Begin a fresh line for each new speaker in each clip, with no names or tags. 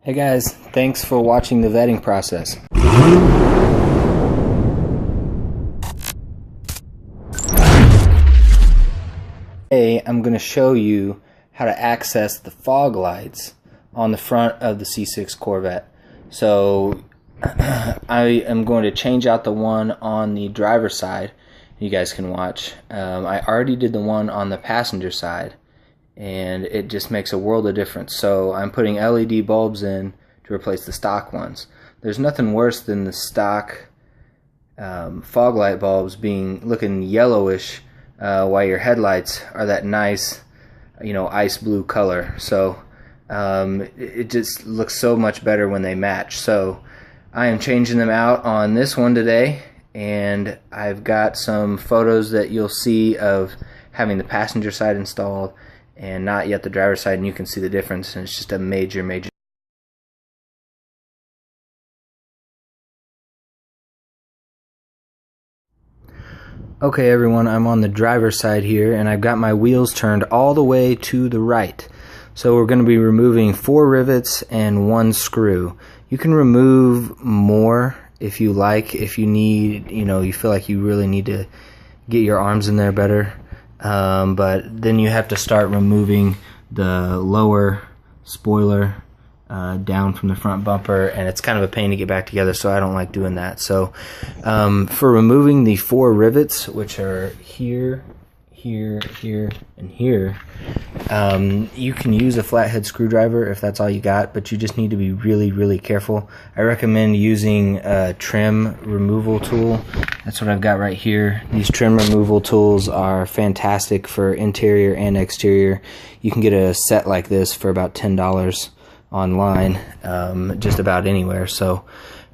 Hey guys, thanks for watching the vetting process. Today I'm going to show you how to access the fog lights on the front of the C6 Corvette. So I am going to change out the one on the driver's side. You guys can watch. I already did the one on the passenger side, and it just makes a world of difference. So I'm putting LED bulbs in to replace the stock ones. There's nothing worse than the stock fog light bulbs looking yellowish while your headlights are that nice, ice blue color. So it just looks so much better when they match. So I am changing them out on this one today, and I've got some photos that you'll see of having the passenger side installed and not yet the driver's side, and you can see the difference, and it's just a major Okay everyone, I'm on the driver's side here, and I've got my wheels turned all the way to the right. So we're going to be removing 4 rivets and 1 screw. You can remove more if you like, if you need, you feel like you really need to get your arms in there better. But then you have to start removing the lower spoiler down from the front bumper, and it's kind of a pain to get back together, so I don't like doing that. So for removing the 4 rivets, which are here, here, here, and here, you can use a flathead screwdriver if that's all you got, but you just need to be really careful. I recommend using a trim removal tool. That's what I've got right here. These trim removal tools are fantastic for interior and exterior. You can get a set like this for about $10 online, just about anywhere. So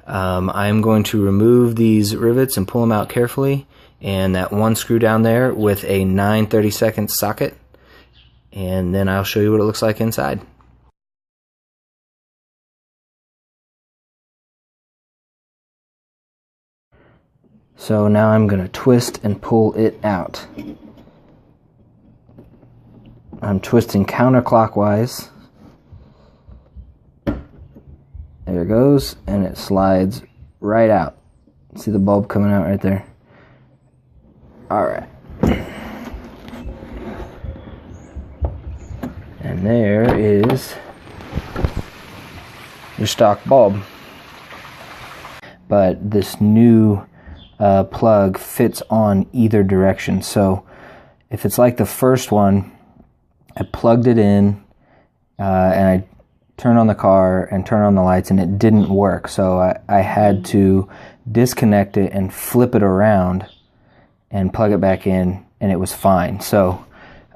I'm going to remove these rivets and pull them out carefully, and that 1 screw down there with a 9/32 socket, and then I'll show you what it looks like inside. So now I'm going to twist and pull it out. I'm twisting counterclockwise. There it goes, and it slides right out. See the bulb coming out right there? Alright. And there is your stock bulb. But this new plug fits on either direction. So if it's like the first one, I plugged it in and I turned on the car and turned on the lights, and it didn't work. So I had to disconnect it and flip it around and plug it back in, and it was fine. So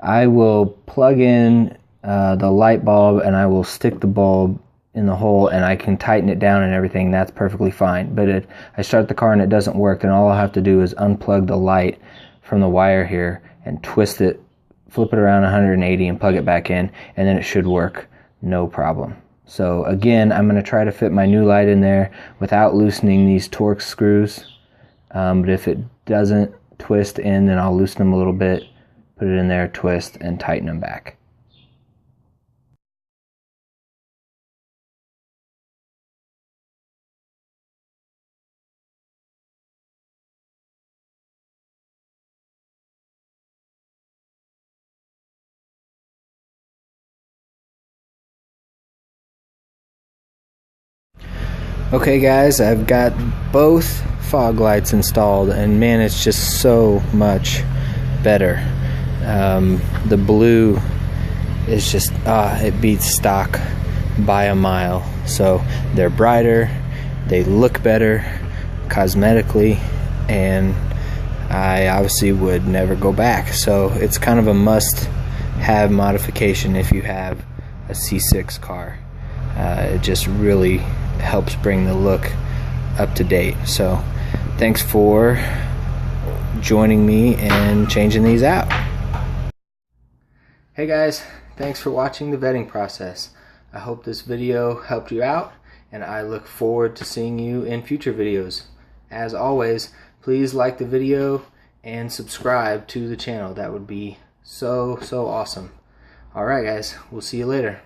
I will plug in the light bulb, and I will stick the bulb in the hole, and I can tighten it down and everything. That's perfectly fine. But I start the car and it doesn't work, then all I'll have to do is unplug the light from the wire here and twist it, flip it around 180 and plug it back in, and then it should work no problem. So again, I'm going to try to fit my new light in there without loosening these Torx screws. But if it doesn't twist in, then I'll loosen them a little bit, put it in there, twist, and tighten them back. Okay guys, I've got both fog lights installed, and man, it's just so much better. The blue is just, it beats stock by a mile. So they're brighter, they look better cosmetically, and I obviously would never go back. So it's kind of a must-have modification if you have a C6 car. It just really helps bring the look up to date. So thanks for joining me and changing these out. Hey guys, thanks for watching the vetting process. I hope this video helped you out, and I look forward to seeing you in future videos. As always, please like the video and subscribe to the channel. That would be so awesome. Alright guys, we'll see you later.